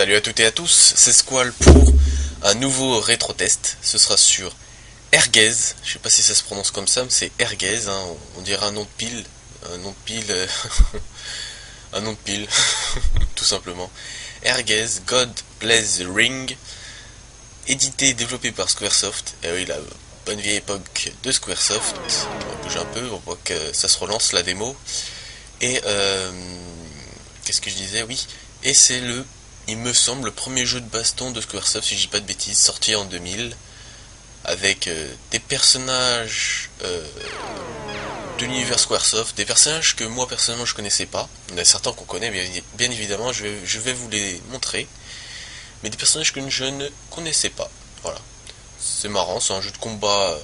Salut à toutes et à tous, c'est Squall pour un nouveau rétro-test. Ce sera sur Erguez, je sais pas si ça se prononce comme ça, mais c'est Erguez, hein. On dirait un nom de pile, un nom de pile, un nom de pile, tout simplement. Erguez, God Bless the Ring, édité et développé par Squaresoft. Et oui, la bonne vieille époque de Squaresoft. On va bouger un peu, on voit que ça se relance la démo. Et qu'est-ce que je disais? Oui. Et c'est il me semble, le premier jeu de baston de Squaresoft, si je dis pas de bêtises, sorti en 2000, avec des personnages de l'univers Squaresoft, des personnages que moi personnellement je connaissais pas. Il y en a certains qu'on connaît, bien évidemment, je vais vous les montrer, mais des personnages que je ne connaissais pas. Voilà. C'est marrant, c'est un jeu de combat,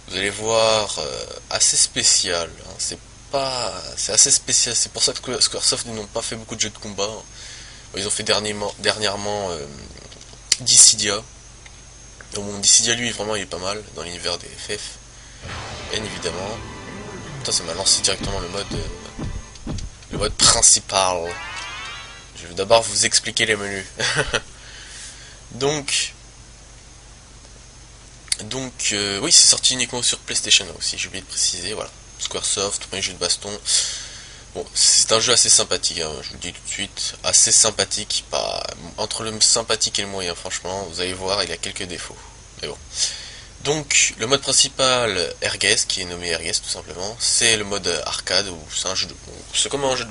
vous allez voir, assez spécial. Hein. C'est assez spécial, c'est pour ça que Squaresoft n'ont pas fait beaucoup de jeux de combat. Ils ont fait dernièrement Dissidia. Bon, Dissidia lui vraiment il est pas mal dans l'univers des FF. Bien évidemment. Putain, ça m'a lancé directement le mode principal. Je vais d'abord vous expliquer les menus. donc oui, c'est sorti uniquement sur PlayStation aussi, j'ai oublié de préciser, voilà. Squaresoft, premier jeu de baston. Bon, c'est un jeu assez sympathique, hein, je vous le dis tout de suite, assez sympathique, pas entre le sympathique et le moyen, franchement, vous allez voir, il y a quelques défauts, mais bon. Donc, le mode principal, Erguez, qui est nommé Erguez tout simplement, c'est le mode arcade, où c'est un jeu de, bon, c'est comme un jeu de,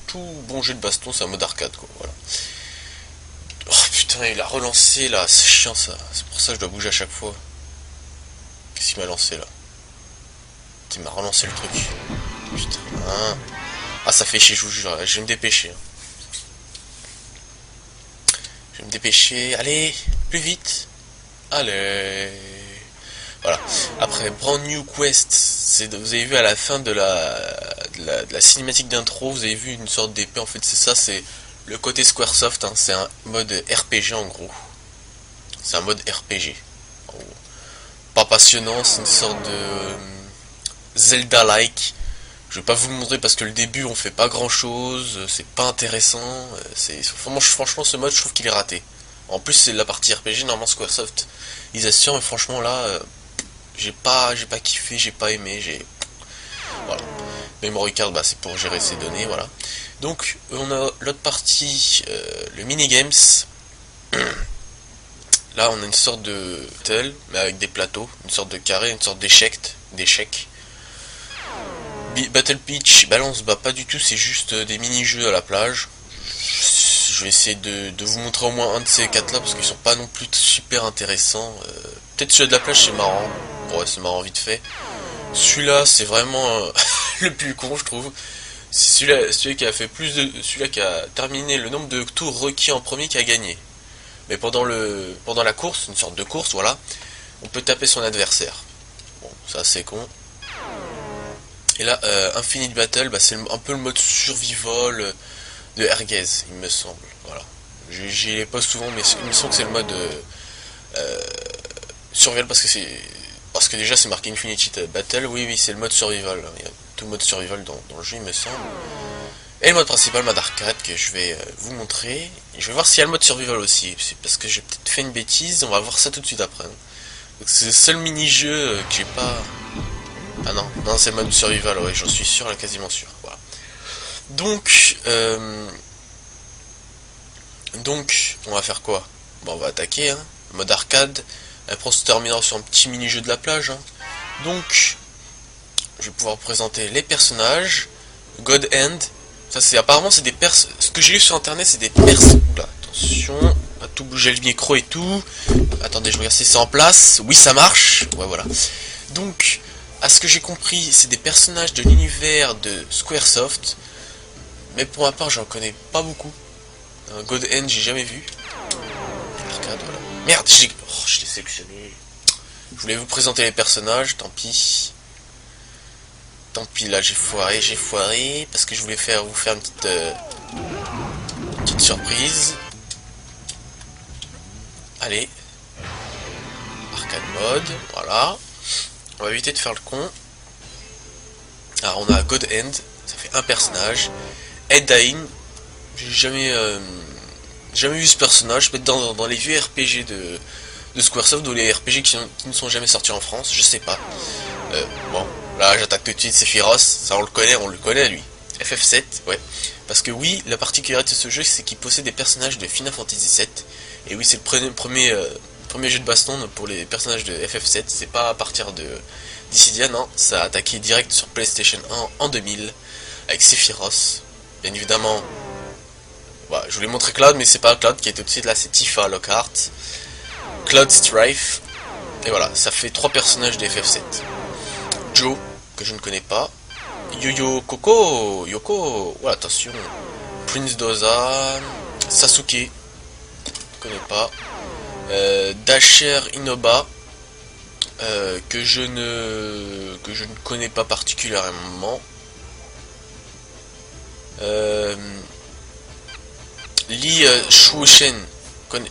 tout bon jeu de baston, c'est un mode arcade, quoi, voilà. Oh putain, il a relancé là, c'est chiant ça, c'est pour ça que je dois bouger à chaque fois. Qu'est-ce qu'il m'a lancé là? Il m'a relancé le truc. Putain. Ah, ça fait chier, je vous jure. Je vais me dépêcher. Je vais me dépêcher. Allez, plus vite. Allez. Voilà. Après, Brand New Quest. Vous avez vu à la fin de la cinématique d'intro, vous avez vu une sorte d'épée. En fait, c'est ça, c'est le côté Squaresoft. Hein, c'est un mode RPG en gros. C'est un mode RPG. En gros. Pas passionnant, c'est une sorte de Zelda-like. Je vais pas vous le montrer parce que le début on fait pas grand chose, c'est pas intéressant, franchement ce mode je trouve qu'il est raté. En plus c'est la partie RPG, normalement Squaresoft ils assurent, mais franchement là j'ai pas kiffé, j'ai pas aimé, voilà. Memory card, bah, c'est pour gérer ces données, voilà. Donc on a l'autre partie, le minigames. Là on a une sorte de tel, mais avec des plateaux, une sorte de carré, une sorte d'échec. Battle Pitch, balance, bah pas du tout, c'est juste des mini-jeux à la plage. Je vais essayer de vous montrer au moins un de ces quatre là parce qu'ils sont pas non plus super intéressants. Peut-être celui de la plage c'est marrant, ouais c'est marrant vite fait. Celui-là c'est vraiment le plus con je trouve. C'est celui qui a fait celui-là qui a terminé le nombre de tours requis en premier qui a gagné. Mais pendant la course, une sorte de course, voilà, on peut taper son adversaire. Bon, ça c'est con. Et là, Infinite Battle, bah, c'est un peu le mode survival de Erguez, il me semble. Voilà. J'y ai pas souvent, mais il me semble que c'est le mode survival parce que déjà c'est marqué Infinite Battle. Oui, c'est le mode survival. Il y a tout mode survival dans le jeu, il me semble. Et le mode principal, mode arcade, que je vais vous montrer. Et je vais voir s'il y a le mode survival aussi. C'est parce que j'ai peut-être fait une bêtise. On va voir ça tout de suite après. Donc c'est le seul mini-jeu que j'ai pas. Ah non, c'est le mode survival, ouais, j'en suis sûr, là, quasiment sûr. Voilà. Donc, on va faire quoi? Bon, on va attaquer, hein, mode arcade. Après, on se terminera sur un petit mini-jeu de la plage. Hein. Donc, je vais pouvoir présenter les personnages. God End. Ça, apparemment, c'est des ce que j'ai lu sur internet, c'est des Oula, attention, à tout bouger le micro et tout. Attendez, je regarde si c'est en place. Oui, ça marche. Ouais, voilà. Donc, à ce que j'ai compris, c'est des personnages de l'univers de Squaresoft. Mais pour ma part, j'en connais pas beaucoup. God End, j'ai jamais vu. Arcade, voilà. Merde, je l'ai sélectionné. Je voulais vous présenter les personnages, tant pis. Tant pis, là, j'ai foiré. Parce que je voulais vous faire une petite surprise. Allez. Arcade mode, voilà. On va éviter de faire le con. Alors on a God End, ça fait un personnage. Ed Dain, j'ai jamais Jamais vu ce personnage, peut-être dans les vieux RPG de Squaresoft ou les RPG qui ne sont jamais sortis en France, je sais pas. Bon, là j'attaque tout de suite, c'est Sephiroth, ça on le connaît lui. FF7, ouais. Parce que oui, la particularité de ce jeu, c'est qu'il possède des personnages de Final Fantasy VII. Et oui, c'est le premier jeu de baston pour les personnages de FF7. C'est pas à partir de Dissidia, non. Ça a attaqué direct sur PlayStation 1 en 2000, avec Sephiroth. Bien évidemment, voilà, je voulais montrer Cloud, mais c'est pas Cloud qui est tout de suite là, c'est Tifa Lockhart, Cloud Strife. Et voilà, ça fait 3 personnages de FF7. Joe, que je ne connais pas. Yoko, ouais, attention. Prince Doza, Sasuke, je connais pas. Dasher Inoba, que je ne connais pas particulièrement. Li Shuoshen,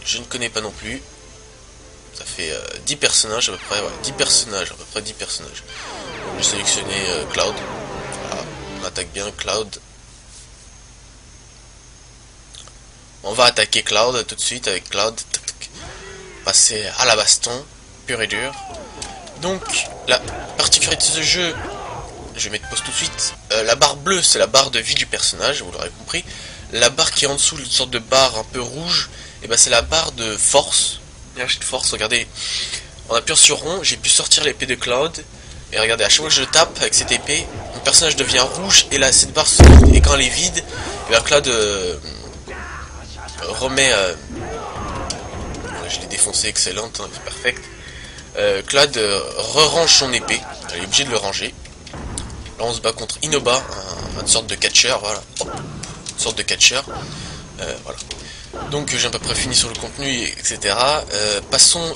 je ne connais pas non plus. Ça fait 10 personnages à peu près, ouais, 10 personnages, à peu près 10 personnages. Donc, je vais sélectionner Cloud. Voilà, on attaque bien Cloud. On va attaquer Cloud tout de suite avec Cloud. Passer à la baston, pur et dur. Donc, la particularité de ce jeu, je vais mettre pause tout de suite. La barre bleue, c'est la barre de vie du personnage, vous l'aurez compris. La barre qui est en dessous, une sorte de barre un peu rouge, et ben c'est la barre de force. De force, regardez, en appuyant sur rond, j'ai pu sortir l'épée de Cloud. Et regardez, à chaque fois que je tape avec cette épée, mon personnage devient rouge, et là, cette barre se vide. Et quand elle est vide, et ben Cloud remet... je l'ai défoncé, excellente, hein, c'est perfect. Cloud re-range son épée, elle est obligée de le ranger. Là on se bat contre Inoba, une sorte de catcheur, voilà. Une sorte de catcheur. Voilà. Donc j'ai à peu près fini sur le contenu, etc. Passons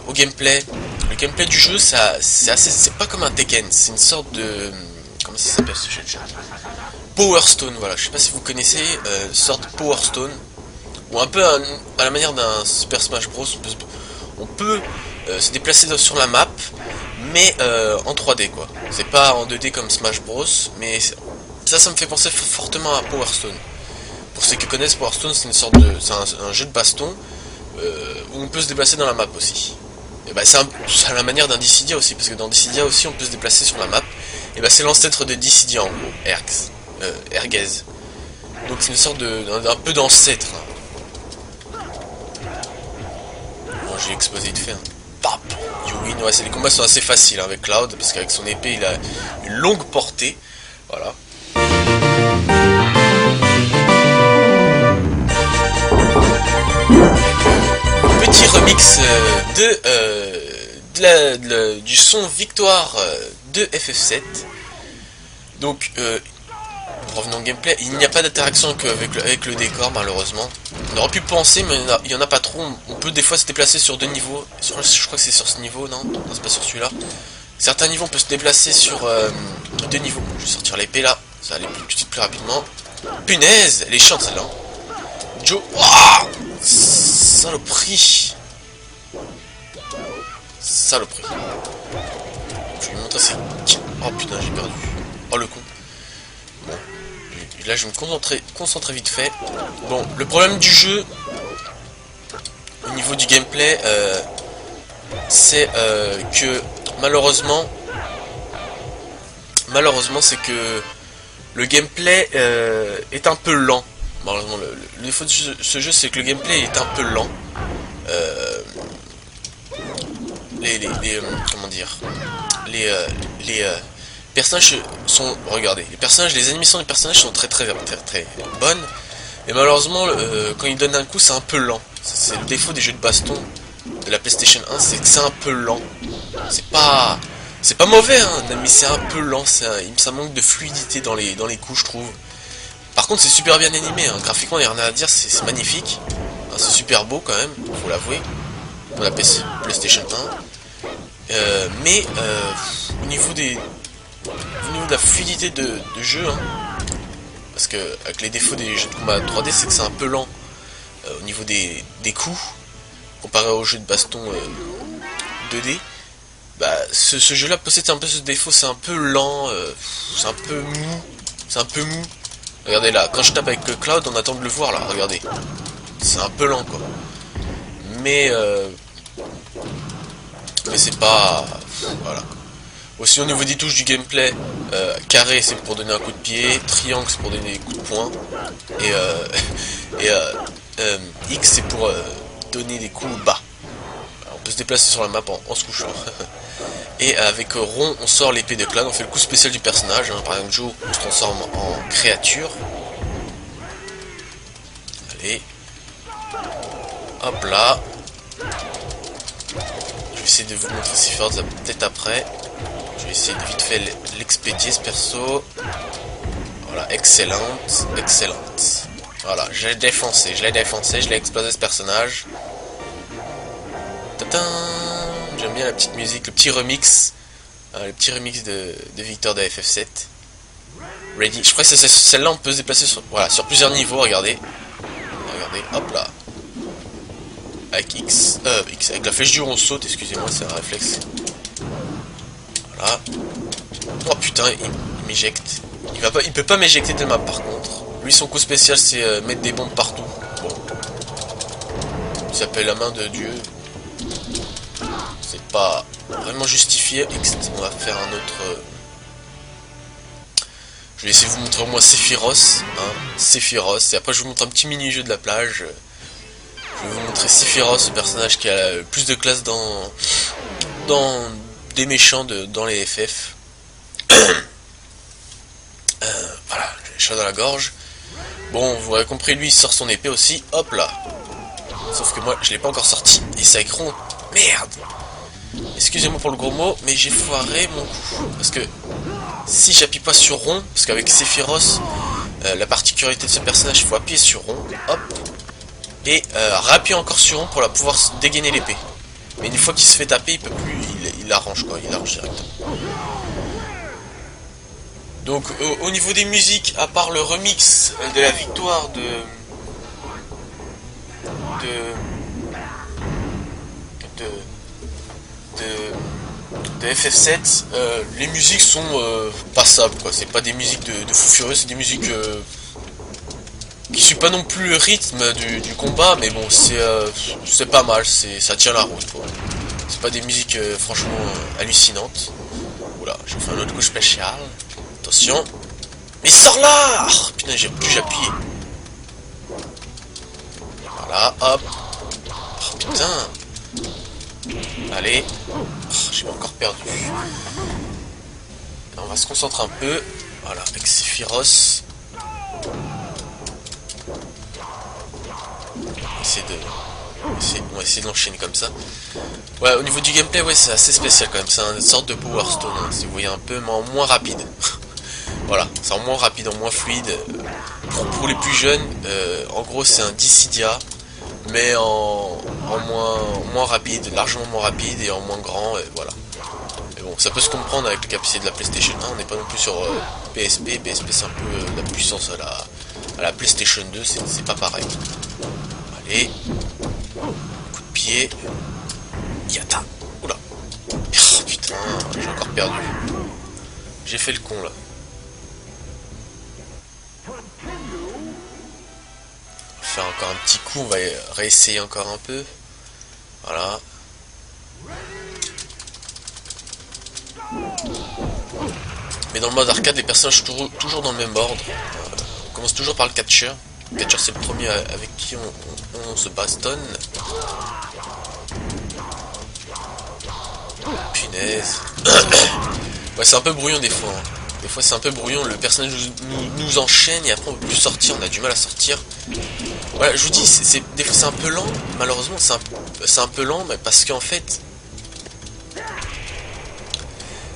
au gameplay. Le gameplay du jeu, c'est pas comme un Tekken, c'est une sorte de... Comment ça s'appelle ce jeu? Power Stone, voilà. Je sais pas si vous connaissez, une sorte de Power Stone. Ou un peu à la manière d'un Super Smash Bros. On peut se déplacer sur la map, mais en 3D quoi. C'est pas en 2D comme Smash Bros, mais ça me fait penser fortement à Power Stone. Pour ceux qui connaissent Power Stone, c'est une sorte de, c'est un jeu de baston où on peut se déplacer dans la map aussi. Et bah c'est à la manière d'un Dissidia aussi, parce que dans Dissidia aussi on peut se déplacer sur la map. Et bah c'est l'ancêtre de Dissidia en gros, Ergez. Donc c'est une sorte d'un peu d'ancêtre. Bon, j'ai explosé de fait. Hein. Pap, you win. Ouais, les combats sont assez faciles hein, avec Cloud, parce qu'avec son épée il a une longue portée. Voilà. Petit remix du son victoire de FF7. Donc, revenons au gameplay. Il n'y a pas d'interaction avec le décor, malheureusement. On aurait pu penser, mais il n'y en a pas trop. On peut des fois se déplacer sur 2 niveaux. Je crois que c'est sur ce niveau, non, c'est pas sur celui-là. Certains niveaux, on peut se déplacer sur 2 niveaux. Je vais sortir l'épée là, ça va aller plus rapidement. Punaise, elle est chiante celle-là. Joe, oh saloperie. Saloperie. Je vais lui montrer c'est... Oh putain, j'ai perdu. Oh le con. Bon. Là, je vais me concentrer vite fait. Bon, le problème du jeu, au niveau du gameplay, c'est que malheureusement, c'est que le gameplay est un peu lent. Malheureusement, le défaut de ce jeu, c'est que le gameplay est un peu lent. Comment dire, les personnages sont, regardez, les animations des personnages sont très bonnes, et malheureusement quand ils donnent un coup c'est un peu lent. C'est le défaut des jeux de baston de la PlayStation 1, c'est que c'est un peu lent. C'est pas mauvais hein, mais c'est un peu lent, ça manque de fluidité dans les coups je trouve. Par contre c'est super bien animé, hein. Graphiquement il n'y a rien à dire, c'est magnifique, hein, c'est super beau quand même, faut l'avouer, pour la PlayStation 1. Mais au niveau de la fluidité de jeu, hein, parce que avec les défauts des jeux de combat 3D, c'est que c'est un peu lent au niveau des coups, comparé aux jeux de baston 2D. Bah, ce jeu-là possède un peu ce défaut, c'est un peu lent, c'est un peu mou, Regardez là, quand je tape avec le Cloud, on attend de le voir là, regardez. c'est un peu lent quoi. Mais c'est pas... Voilà. Aussi au niveau des touches du gameplay, carré c'est pour donner un coup de pied, triangle c'est pour donner des coups de poing, et X c'est pour donner des coups bas. Alors, on peut se déplacer sur la map en se couchant. Et avec rond on sort l'épée de clan, on fait le coup spécial du personnage, hein. Par exemple Joe on se transforme en créature. Allez. Hop là. Je vais essayer de vous montrer Sephiroth peut-être après. Je vais essayer de vite fait l'expédier ce perso. Voilà, excellente, excellente. Voilà, je l'ai défoncé, je l'ai explosé ce personnage. Tadam! J'aime bien la petite musique, le petit remix. Le petit remix de Victor de FF7. Ready. Je crois que c'est celle-là, on peut se déplacer sur, voilà, sur plusieurs niveaux, regardez. Regardez, hop là. Avec X, avec la flèche du rond on saute, excusez-moi, c'est un réflexe. Voilà. Oh putain, il m'éjecte. Il peut pas m'éjecter de map par contre. Lui son coup spécial c'est mettre des bombes partout. Bon. Il s'appelle la main de Dieu. C'est pas vraiment justifié. On va faire un autre... Je vais essayer de vous montrer au moins Sephiroth. Hein. Sephiroth. Et après je vous montre un petit mini-jeu de la plage. Je vais vous montrer Sephiroth, ce personnage qui a le plus de classe dans des méchants dans les FF. Voilà, j'ai chaud dans la gorge. Bon, vous avez compris, lui il sort son épée aussi, hop là. Sauf que moi je l'ai pas encore sorti. Et c'est avec rond. Merde. Excusez-moi pour le gros mot, mais j'ai foiré mon coup. Parce que si j'appuie pas sur rond, parce qu'avec Sephiroth, la particularité de ce personnage, il faut appuyer sur rond, hop. Et réappuyer encore sur rond pour pouvoir dégainer l'épée. Mais une fois qu'il se fait taper, il peut plus, il arrange quoi, il arrange directement. Donc au niveau des musiques, à part le remix de la victoire de FF7, les musiques sont passables quoi. C'est pas des musiques de fou furieux, c'est des musiques qui suivent pas non plus le rythme du combat, mais bon c'est pas mal, ça tient la route quoi. C'est pas des musiques franchement hallucinantes. Oula, j'ai fait un autre coup spécial. Attention. Mais sors là! Oh, putain, j'ai appuyé. Voilà, hop. Oh, putain. Allez. Oh, j'ai encore perdu. On va se concentrer un peu. Voilà, avec Sephiroth. On va essayer de l'enchaîner comme ça. Ouais, au niveau du gameplay, ouais, c'est assez spécial quand même. C'est une sorte de Power Stone, hein, si vous voyez un peu, mais en moins rapide. Voilà, c'est en moins rapide, en moins fluide. Pour les plus jeunes, en gros, c'est un Dissidia, mais en moins rapide, largement moins rapide et en moins grand, et voilà. Mais bon, ça peut se comprendre avec la capacité de la PlayStation 1. On n'est pas non plus sur PSP. PSP, c'est un peu la puissance à la PlayStation 2, c'est pas pareil. Allez. Coup de pied. Yata. Oula. Oh, putain, j'ai encore perdu. J'ai fait le con là. On va faire encore un petit coup, on va réessayer encore un peu. Voilà. Mais dans le mode arcade, les personnages sont toujours dans le même ordre. On commence toujours par le catcher. Le catcher c'est le premier avec qui on se bastonne. Punaise. Ouais, c'est un peu brouillon des fois. Hein. Des fois c'est un peu brouillon, le personnage nous enchaîne et après on peut plus sortir, on a du mal à sortir. Voilà, je vous dis, des fois c'est un peu lent, malheureusement c'est un peu lent, mais parce qu'en fait...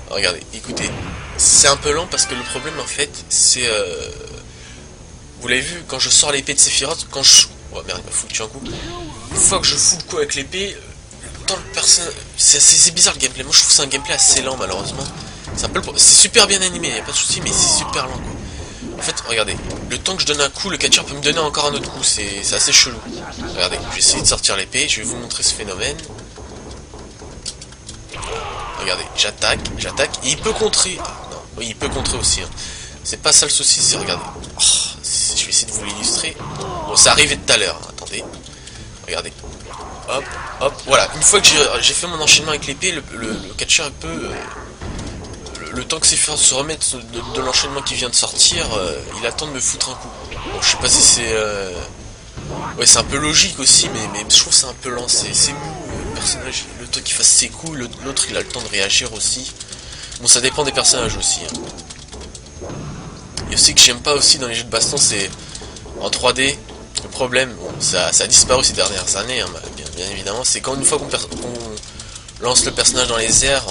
Regardez, écoutez, c'est un peu lent parce que le problème en fait, c'est... Vous l'avez vu, quand je sors l'épée de Sephiroth, quand je... Oh merde, il m'a foutu un coup. Une fois que je fous le coup avec l'épée, tant le personnage... C'est bizarre le gameplay, moi je trouve que c'est un gameplay assez lent malheureusement. C'est super bien animé, y a pas de souci, mais c'est super lent quoi. En fait, regardez, le temps que je donne un coup, le catcher peut me donner encore un autre coup, c'est assez chelou. Regardez, je vais essayer de sortir l'épée, je vais vous montrer ce phénomène. Regardez, j'attaque, et il peut contrer. Ah, non, oui, il peut contrer aussi. Hein. C'est pas ça le souci, c'est regardez. Oh, je vais essayer de vous l'illustrer. Bon, ça arrivait tout à l'heure, hein. Attendez. fait. Regardez. Hop, hop, voilà. Une fois que j'ai fait mon enchaînement avec l'épée, le catcheur peut... le temps que ses forces se remettent de l'enchaînement qui vient de sortir, il attend de me foutre un coup. Bon, je sais pas si c'est... Ouais, c'est un peu logique aussi, mais je trouve que c'est un peu lent. C'est mou, le personnage, le temps qu'il fasse ses coups, l'autre il a le temps de réagir aussi. Bon, ça dépend des personnages aussi. Hein. Et aussi que j'aime pas aussi dans les jeux de baston, c'est en 3D. Le problème, bon, ça a disparu ces dernières années, hein, bien évidemment, c'est quand une fois qu'on lance le personnage dans les airs,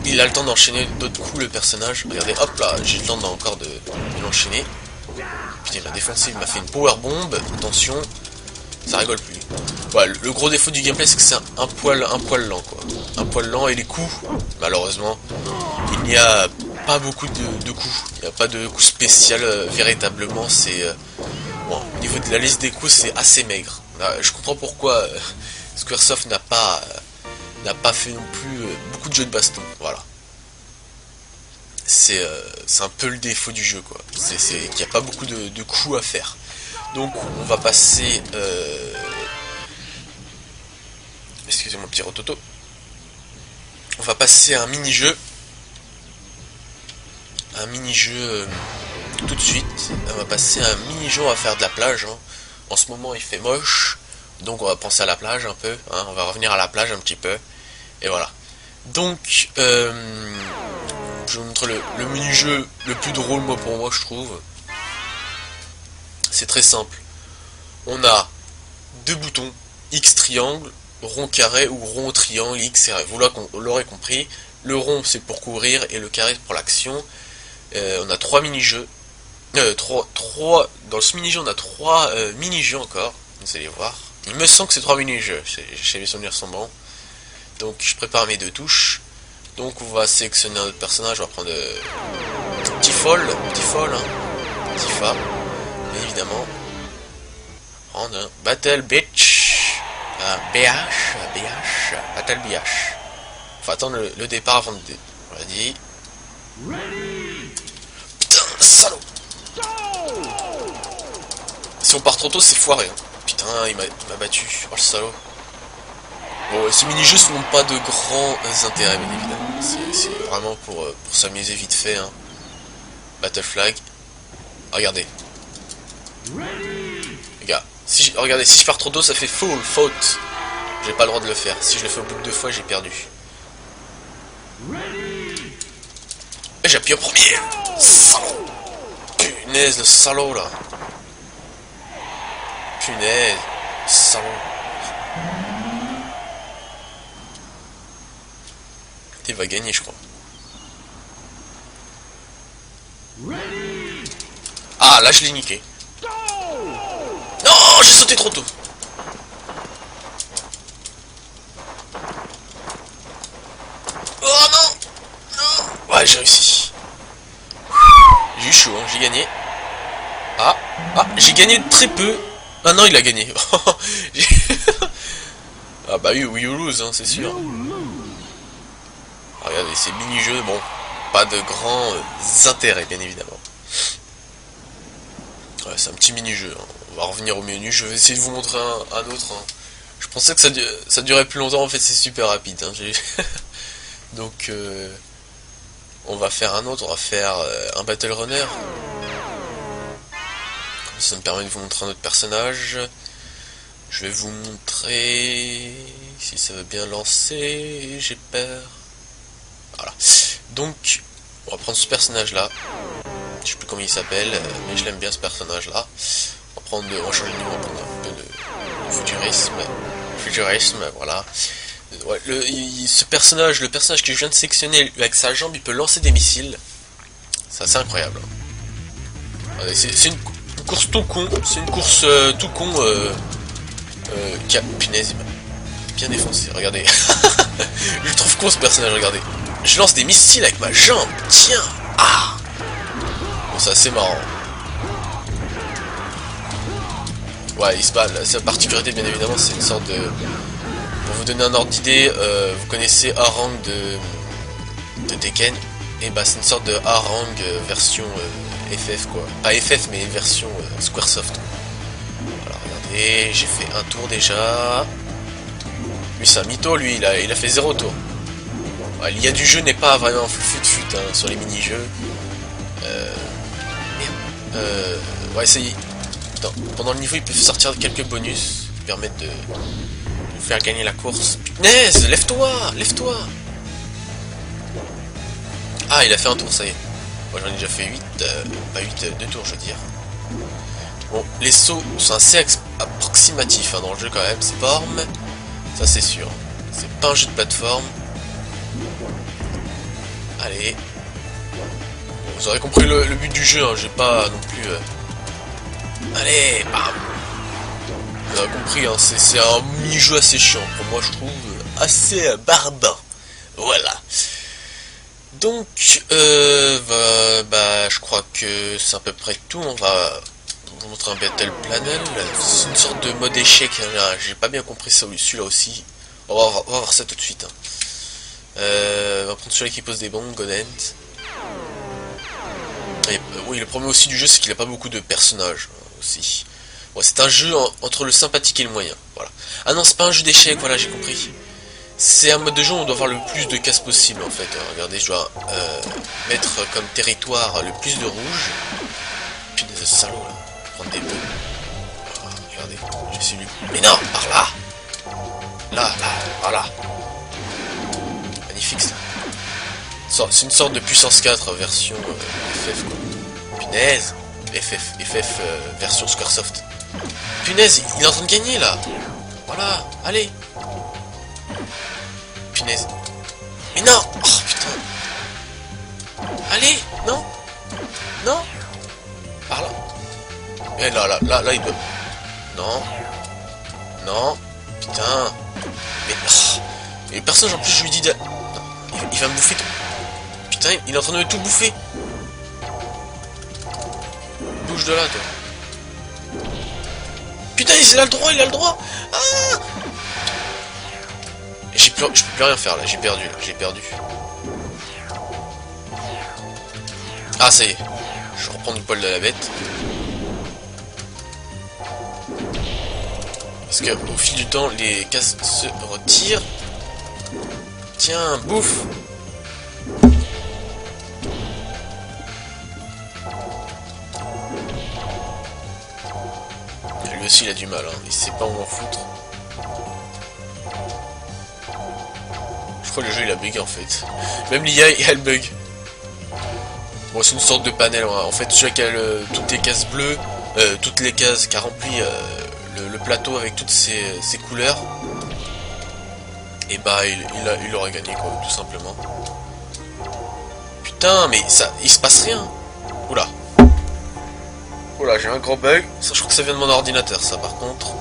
il a le temps d'enchaîner d'autres coups, le personnage. Regardez, hop là, j'ai le temps encore de l'enchaîner. Putain, la défensive m'a fait une power bomb. Attention, ça rigole plus. Ouais, le gros défaut du gameplay, c'est que c'est un poil lent, quoi. Un poil lent, et les coups, malheureusement, il n'y a pas beaucoup de coups. Il n'y a pas de coups spécial, véritablement, c'est... bon, au niveau de la liste des coups, c'est assez maigre. Je comprends pourquoi Squaresoft n'a pas fait non plus beaucoup de jeux de baston, voilà. C'est un peu le défaut du jeu, quoi. C'est qu'il n'y a pas beaucoup de coups à faire. Donc on va passer... excusez-moi, petit rototo. On va passer à un mini-jeu. Un mini-jeu tout de suite. On va passer à un mini-jeu, on va faire de la plage. Hein. En ce moment il fait moche. Donc on va penser à la plage un peu. Hein. On va revenir à la plage un petit peu. Et voilà. Donc... je vous montre le mini-jeu le plus drôle, pour moi, je trouve. C'est très simple. On a deux boutons, X triangle, rond carré ou rond triangle, X et vous l'aurez compris. Le rond, c'est pour courir et le carré pour l'action. On a trois mini-jeux. Dans ce mini-jeu, on a trois mini-jeux encore. Vous allez voir. Il me semble que c'est trois mini-jeux. J'ai mes souvenirs sont bons. Donc, je prépare mes deux touches. Donc on va sélectionner un autre personnage, on va prendre Tifa, hein, Tifa, bien évidemment. Prendre un Battle Bitch, BH, Battle BH. Faut attendre le départ avant de... On l'a dit. Putain, salaud. Si on part trop tôt, c'est foiré. Hein. Putain, il m'a battu. Oh le salaud. Bon, ce mini-jeu ne montre pas de grands intérêts, bien évidemment. C'est vraiment pour s'amuser vite fait. Hein. Battle Flag. Regardez. Regardez, si je pars trop tôt, ça fait faute. J'ai pas le droit de le faire. Si je le fais au bout de 2 fois, j'ai perdu. Et j'appuie au premier. Salaud. Punaise, le salaud là. Punaise, salaud. Il va gagner, je crois. Ah, là je l'ai niqué. Non, j'ai sauté trop tôt. Oh non, non. Ouais, j'ai réussi. J'ai eu chaud, hein, j'ai gagné. Ah, j'ai gagné de très peu. Ah non, il a gagné. Ah bah oui, we lose, hein, c'est sûr. Regardez, ces mini-jeux, bon, pas de grands intérêts, bien évidemment. Ouais, c'est un petit mini-jeu. Hein. On va revenir au menu. Je vais essayer de vous montrer un autre. Hein. Je pensais que ça durait plus longtemps. En fait, c'est super rapide. Hein. Donc, on va faire un autre. On va faire un Battle Runner. Ça me permet de vous montrer un autre personnage. Je vais vous montrer si ça veut bien lancer. J'ai peur. Voilà. Donc, on va prendre ce personnage-là. Je sais plus comment il s'appelle, mais je l'aime bien ce personnage-là. On va prendre on va changer de niveau, on va prendre un peu de futurisme, voilà. Ouais, ce personnage, le personnage que je viens de sélectionner, avec sa jambe, il peut lancer des missiles. C'est assez incroyable. C'est une course tout con, c'est une course tout con qui a... Punaise, il m'a bien défoncé, regardez. Je le trouve con ce personnage, regardez. Je lance des missiles avec ma jambe, tiens. Ah. Bon, c'est assez marrant. Ouais, il se bat. Sa particularité, bien évidemment, c'est une sorte de... Pour vous donner un ordre d'idée, vous connaissez Harang de Tekken. Et bah, c'est une sorte de Harang version FF, quoi. Pas FF, mais version Squaresoft. Voilà, regardez. Et j'ai fait un tour déjà. Lui c'est un mytho, lui il a fait 0 tour. Ouais, l'IA du jeu n'est pas vraiment fut hein, sur les mini-jeux. Ouais ça y est. Putain, pendant le niveau ils peuvent sortir quelques bonus qui permettent de vous faire gagner la course. Punaise, lève-toi, lève-toi. Ah il a fait un tour, ça y est. Moi j'en ai déjà fait 8, pas 8, 2 tours je veux dire. Bon, les sauts sont assez approximatifs hein, dans le jeu quand même, c'est forme, ça c'est sûr. C'est pas un jeu de plateforme. Allez. Bon, vous aurez compris le but du jeu, hein, j'ai pas non plus... Allez, bam. Vous avez compris, hein, c'est un mini-jeu assez chiant, pour moi je trouve assez barbant. Voilà. Donc, je crois que c'est à peu près tout. On va vous montrer un Battle Planel. C'est une sorte de mode échec. Hein. J'ai pas bien compris ça, celui-là aussi. On va voir ça tout de suite. Hein. On va prendre celui qui pose des bombes, Godent. Oui, le problème aussi du jeu, c'est qu'il a pas beaucoup de personnages aussi. Ouais, c'est un jeu entre le sympathique et le moyen. Voilà. Ah non, c'est pas un jeu d'échecs. Voilà, j'ai compris. C'est un mode de jeu où on doit avoir le plus de cases possible en fait. Regardez, je dois mettre comme territoire le plus de rouge. Puis des salauds là. Prendre des bleus. Ah, regardez, j'ai su lui. Mais non, par là. Là, voilà. Magnifique ça. C'est une sorte de puissance 4 version FF quoi. Punaise. FF version Squaresoft. Punaise, il est en train de gagner là. Voilà, allez. Punaise. Mais non. Oh putain. Allez. Non. Non. Par là. Et là, il doit... Non. Non. Putain. Mais... Oh. Et personne, en plus, je lui dis de... Non. Il va me bouffer tout. Putain, il est en train de tout bouffer. Bouge de là, toi. Putain, il a le droit, il a le droit. Ah. Je peux plus rien faire là, j'ai perdu là, j'ai perdu. Ah ça y est, je reprends du poil de la bête. Parce que au fil du temps, les cases se retirent. Tiens, bouffe. Lui aussi il a du mal, hein. Il sait pas où en foutre. Je crois que le jeu il a bugué en fait. Même l'IA elle bug. Bon c'est une sorte de panel. Hein. En fait celui qui a toutes les cases bleues, toutes les cases qui a rempli le plateau avec toutes ses couleurs, et bah il aurait gagné quoi, tout simplement. Putain mais ça, il se passe rien. Oula. Oula j'ai un gros bug. Ça, je crois que ça vient de mon ordinateur ça par contre.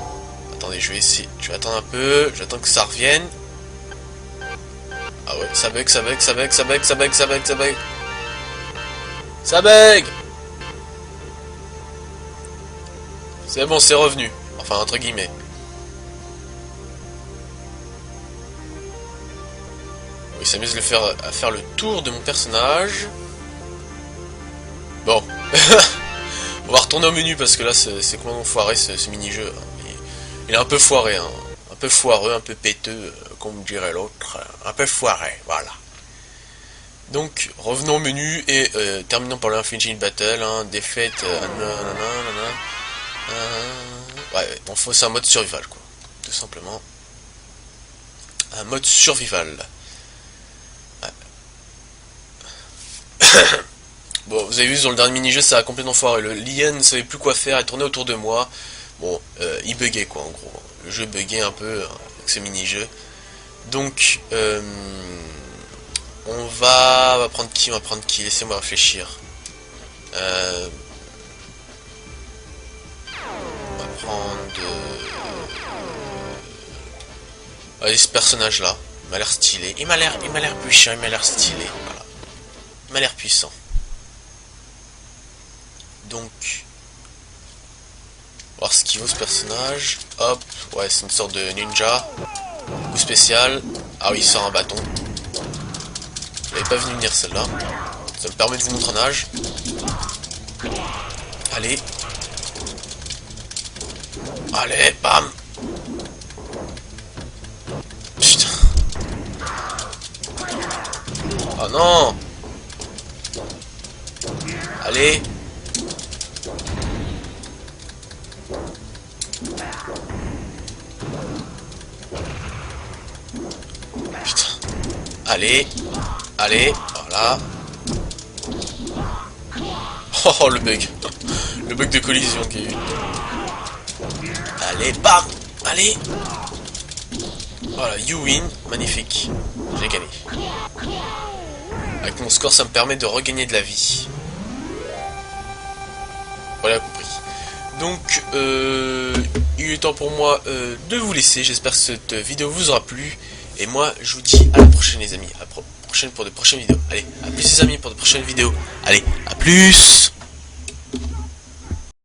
Attendez je vais essayer. Je vais attendre un peu. J'attends que ça revienne. Ah ouais, ça bug, ça bug, ça bug, ça bug, ça bug, ça bug, ça bug. Ça bug. C'est bon, c'est revenu. Enfin, entre guillemets. Oui, il s'amuse à faire le tour de mon personnage. Bon. On va retourner au menu parce que là, c'est complètement foiré ce mini-jeu. Il est un peu foiré, hein. Un peu foireux, un peu péteux, comme dirait l'autre. Un peu foiré, voilà. Donc, revenons au menu et terminons par l'Infinite Battle, hein, défaite, ouais, bon, c'est un mode survival, quoi, tout simplement. Un mode survival. Ouais. Bon, vous avez vu, sur le dernier mini-jeu, ça a complètement foiré. L'IA ne savait plus quoi faire, il tournait autour de moi. Bon, il buguait, quoi, en gros. Le jeu buguait un peu avec ce mini-jeu. Donc, on va prendre qui? On va prendre qui? Laissez-moi réfléchir. On va prendre... Allez, ce personnage-là. Il m'a l'air stylé. Il m'a l'air puissant, il m'a l'air stylé. Voilà. Il m'a l'air puissant. Donc... voir ce qu'il vaut ce personnage. Hop. Ouais, c'est une sorte de ninja. Coup spécial. Ah oui, il sort un bâton. Je n'avais pas vu venir celle-là. Ça me permet de vous montrer un âge. Allez. Allez, bam. Putain. Oh non. Allez. Putain. Allez. Allez. Voilà. Oh, le bug. Le bug de collision qu'il y a eu. Allez, bam. Allez. Voilà, you win. Magnifique. J'ai gagné. Avec mon score, ça me permet de regagner de la vie. Voilà, compris. Donc, il est temps pour moi de vous laisser. J'espère que cette vidéo vous aura plu. Et moi, je vous dis à la prochaine, les amis. À la prochaine pour de prochaines vidéos. Allez, à plus, les amis, pour de prochaines vidéos. Allez, à plus.